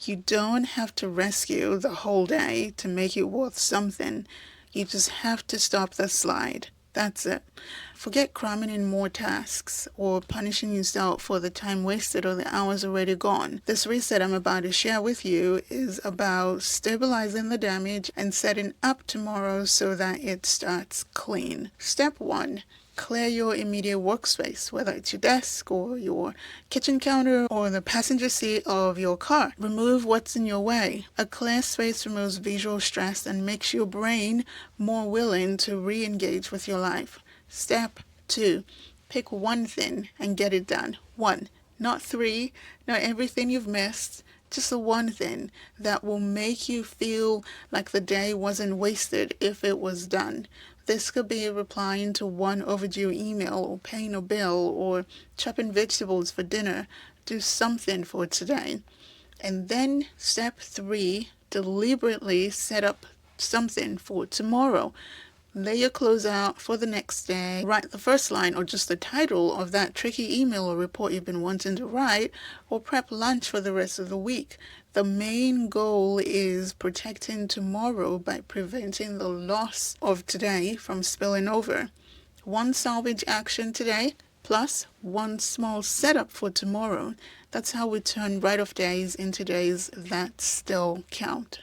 You don't have to rescue the whole day to make it worth something. You just have to stop the slide. That's it. Forget cramming in more tasks or punishing yourself for the time wasted or the hours already gone. This reset I'm about to share with you is about stabilizing the damage and setting up tomorrow so that it starts clean. Step 1. Clear your immediate workspace, whether it's your desk or your kitchen counter or the passenger seat of your car. Remove what's in your way. A clear space removes visual stress and makes your brain more willing to re-engage with your life. Step 2. Pick one thing and get it done. One, not three, not everything you've missed. Just the one thing that will make you feel like the day wasn't wasted if it was done. This could be replying to one overdue email or paying a bill or chopping vegetables for dinner. Do something for today. And then step 3, deliberately set up something for tomorrow. Lay your clothes out for the next day. Write the first line or just the title of that tricky email or report you've been wanting to write, or prep lunch for the rest of the week. The main goal is protecting tomorrow by preventing the loss of today from spilling over. One salvage action today, plus one small setup for tomorrow. That's how we turn write-off days into days that still count.